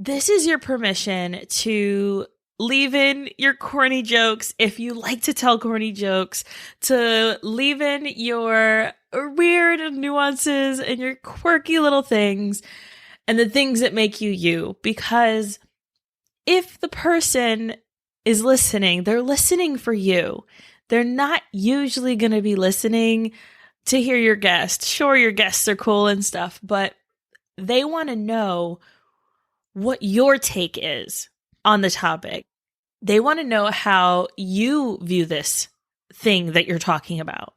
This is your permission to leave in your corny jokes if you like to tell corny jokes, to leave in your weird nuances and your quirky little things and the things that make you you. Because if the person is listening, they're listening for you. They're not usually going to be listening to hear your guest. Sure, your guests are cool and stuff, but they want to know what your take is on the topic. They want to know how you view this thing that you're talking about.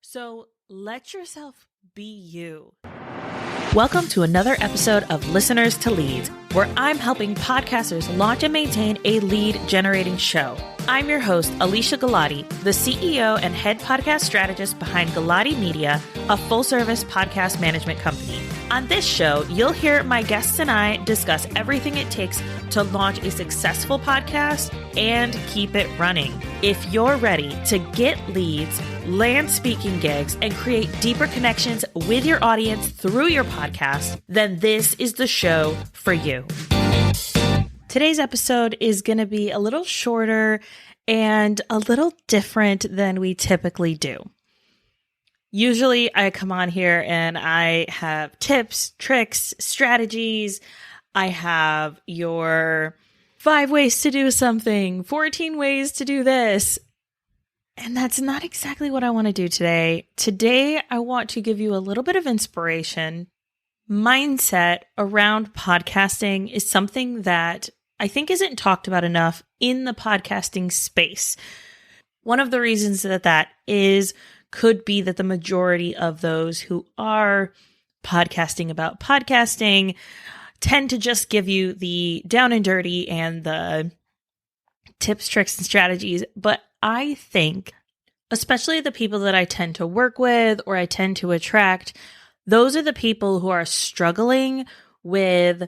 So let yourself be you. Welcome to another episode of Listeners to Leads, where I'm helping podcasters launch and maintain a lead generating show. I'm your host, Alicia Galati, the CEO and head podcast strategist behind Galati Media, a full-service podcast management company. On this show, you'll hear my guests and I discuss everything it takes to launch a successful podcast and keep it running. If you're ready to get leads, land speaking gigs, and create deeper connections with your audience through your podcast, then this is the show for you. Today's episode is going to be a little shorter and a little different than we typically do. Usually I come on here and I have tips, tricks, strategies. I have your 5 ways to do something, 14 ways to do this. And that's not exactly what I want to do today. Today, I want to give you a little bit of inspiration. Mindset around podcasting is something that I think isn't talked about enough in the podcasting space. One of the reasons that is could be that the majority of those who are podcasting about podcasting tend to just give you the down and dirty and the tips, tricks, and strategies. But I think, especially the people that I tend to work with or I tend to attract, those are the people who are struggling with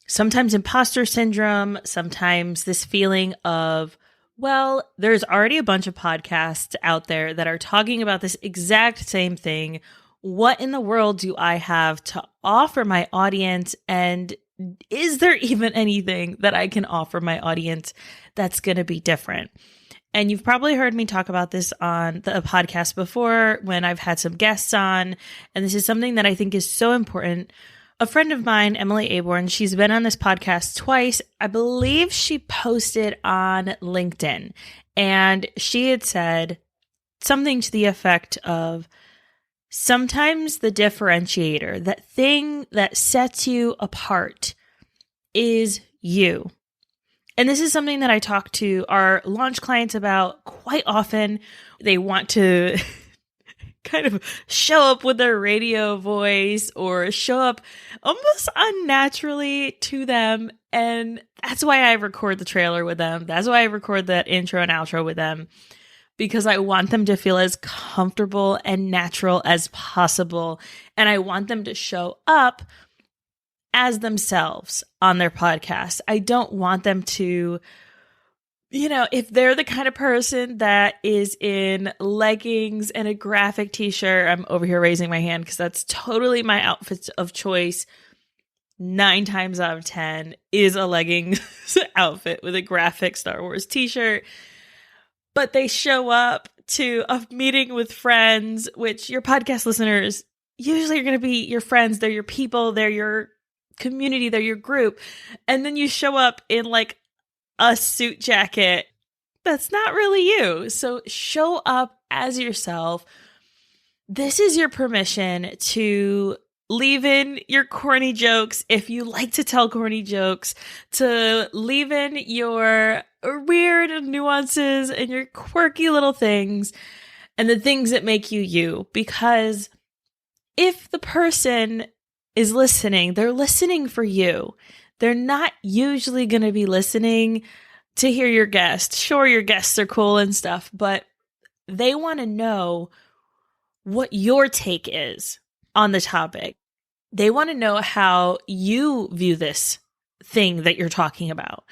sometimes imposter syndrome, sometimes this feeling of, well, there's already a bunch of podcasts out there that are talking about this exact same thing. What in the world do I have to offer my audience? And is there even anything that I can offer my audience that's going to be different? And you've probably heard me talk about this on the podcast before when I've had some guests on. And this is something that I think is so important. A friend of mine, Emily Aborn, she's been on this podcast twice. I believe she posted on LinkedIn, and she had said something to the effect of, sometimes the differentiator, that thing that sets you apart, is you. And this is something that I talk to our launch clients about quite often. They want to kind of show up with their radio voice or show up almost unnaturally to them. And that's why I record the trailer with them. That's why I record that intro and outro with them, because I want them to feel as comfortable and natural as possible. And I want them to show up as themselves on their podcast. I don't want them to, if they're the kind of person that is in leggings and a graphic t-shirt, I'm over here raising my hand because that's totally my outfit of choice. 9 times out of 10 is a leggings outfit with a graphic Star Wars t-shirt. But they show up to a meeting with friends, which your podcast listeners usually are going to be your friends. They're your people. They're your community. They're your group. And then you show up in like a suit jacket. That's not really you. So show up as yourself. This is your permission to leave in your corny jokes if you like to tell corny jokes, to leave in your weird nuances and your quirky little things and the things that make you you. Because if the person is listening, they're listening for you. They're not usually going to be listening to hear your guest. Sure, your guests are cool and stuff, but they want to know what your take is on the topic. They want to know how you view this thing that you're talking about.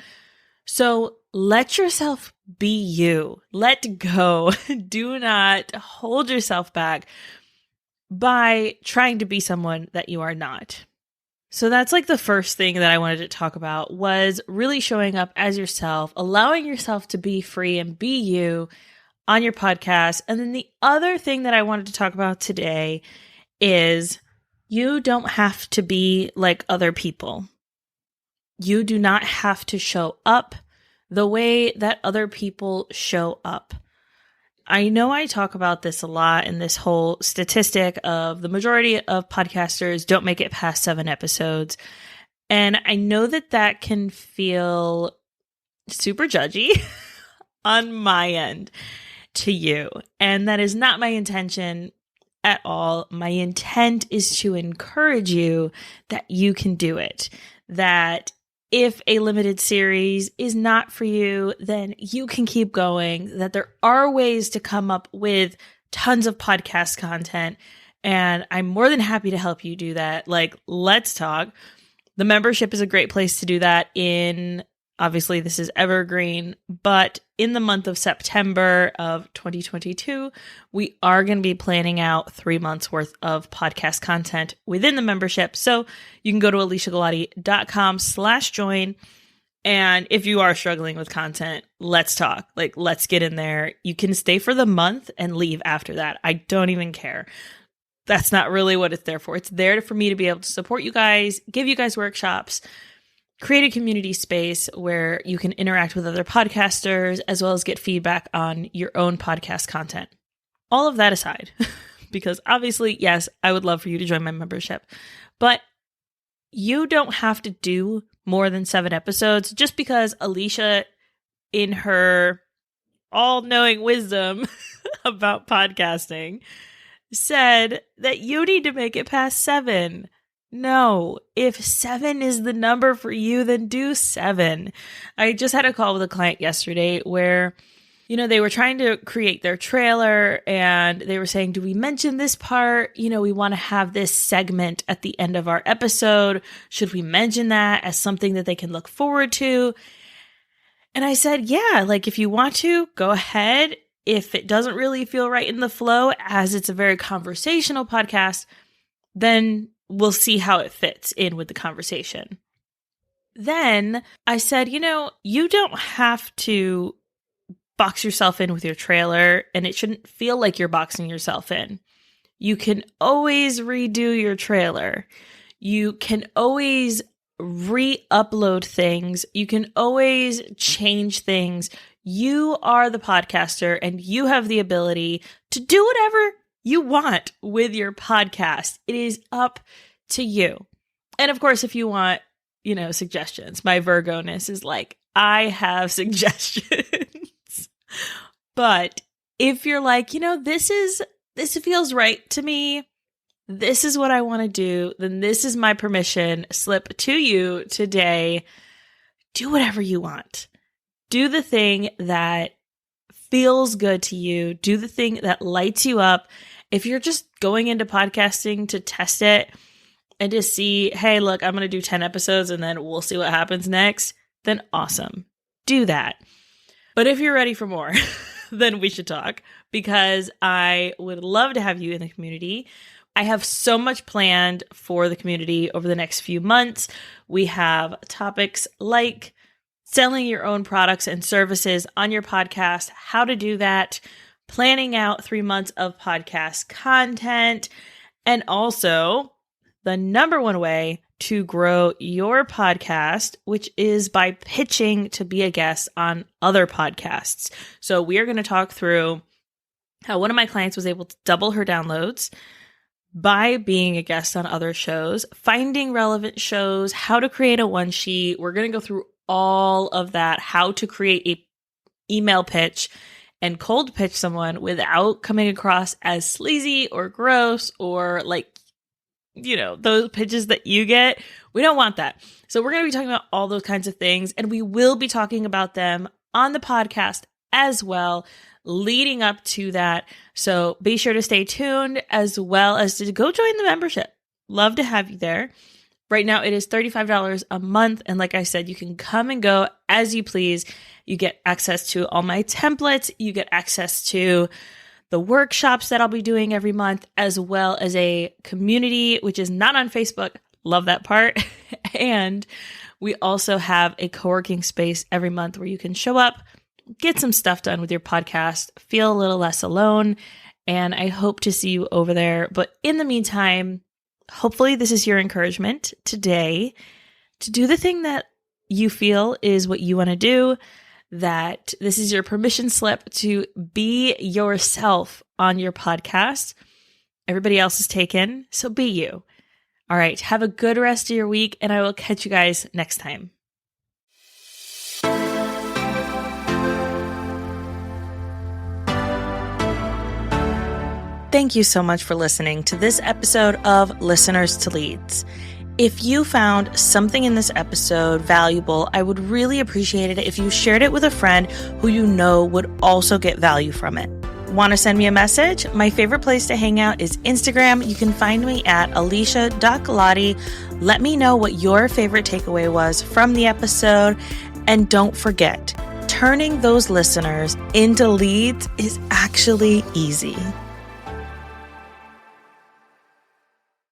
So let yourself be you. Let go. Do not hold yourself back by trying to be someone that you are not. So that's like the first thing that I wanted to talk about was really showing up as yourself, allowing yourself to be free and be you on your podcast. And then the other thing that I wanted to talk about today is you don't have to be like other people. You do not have to show up the way that other people show up. I know I talk about this a lot in this whole statistic of the majority of podcasters don't make it past 7 episodes. And I know that that can feel super judgy on my end to you. And that is not my intention at all. My intent is to encourage you that you can do it. That if a limited series is not for you, then you can keep going, that there are ways to come up with tons of podcast content. And I'm more than happy to help you do that. Like, let's talk. The membership is a great place to do that in, obviously this is evergreen, but in the month of September of 2022, we are going to be planning out 3 months worth of podcast content within the membership. So you can go to aliciagalati.com/join. And if you are struggling with content, let's talk. Like, let's get in there. You can stay for the month and leave after that. I don't even care. That's not really what it's there for. It's there for me to be able to support you guys, give you guys workshops, create a community space where you can interact with other podcasters, as well as get feedback on your own podcast content. All of that aside, because obviously, yes, I would love for you to join my membership, but you don't have to do more than 7 episodes just because Alicia, in her all-knowing wisdom about podcasting, said that you need to make it past 7. No, if 7 is the number for you, then do 7. I just had a call with a client yesterday where, they were trying to create their trailer and they were saying, do we mention this part? We want to have this segment at the end of our episode. Should we mention that as something that they can look forward to? And I said, yeah, like if you want to, go ahead. If it doesn't really feel right in the flow, as it's a very conversational podcast, then we'll see how it fits in with the conversation. Then I said, you don't have to box yourself in with your trailer, and it shouldn't feel like you're boxing yourself in. You can always redo your trailer. You can always re-upload things. You can always change things. You are the podcaster, and you have the ability to do whatever you want with your podcast. It is up to you. And of course, if you want, suggestions, my Virgo-ness is like, I have suggestions. But if you're like, this feels right to me, this is what I want to do, then this is my permission slip to you today. Do whatever you want. Do the thing that feels good to you. Do the thing that lights you up. If you're just going into podcasting to test it and to see, hey, look, I'm going to do 10 episodes and then we'll see what happens next, then awesome. Do that. But if you're ready for more, then we should talk, because I would love to have you in the community. I have so much planned for the community over the next few months. We have topics like selling your own products and services on your podcast, how to do that, planning out 3 months of podcast content, and also the number one way to grow your podcast, which is by pitching to be a guest on other podcasts. So we are going to talk through how one of my clients was able to double her downloads by being a guest on other shows, finding relevant shows, how to create a one sheet. We're going to go through all of that, how to create a email pitch and cold pitch someone without coming across as sleazy or gross or like, those pitches that you get. We don't want that. So we're going to be talking about all those kinds of things, and we will be talking about them on the podcast as well, leading up to that. So be sure to stay tuned, as well as to go join the membership. Love to have you there. Right now, it is $35 a month. And like I said, you can come and go as you please. You get access to all my templates. You get access to the workshops that I'll be doing every month, as well as a community, which is not on Facebook, Love that part. And we also have a co-working space every month where you can show up, get some stuff done with your podcast, feel a little less alone. And I hope to see you over there. But in the meantime, hopefully this is your encouragement today to do the thing that you feel is what you want to do, that this is your permission slip to be yourself on your podcast. Everybody else is taken, so be you. All right, have a good rest of your week, and I will catch you guys next time. Thank you so much for listening to this episode of Listeners to Leads. If you found something in this episode valuable, I would really appreciate it if you shared it with a friend who you know would also get value from it. Want to send me a message? My favorite place to hang out is Instagram. You can find me at alicia.galati. Let me know what your favorite takeaway was from the episode. And don't forget, turning those listeners into leads is actually easy.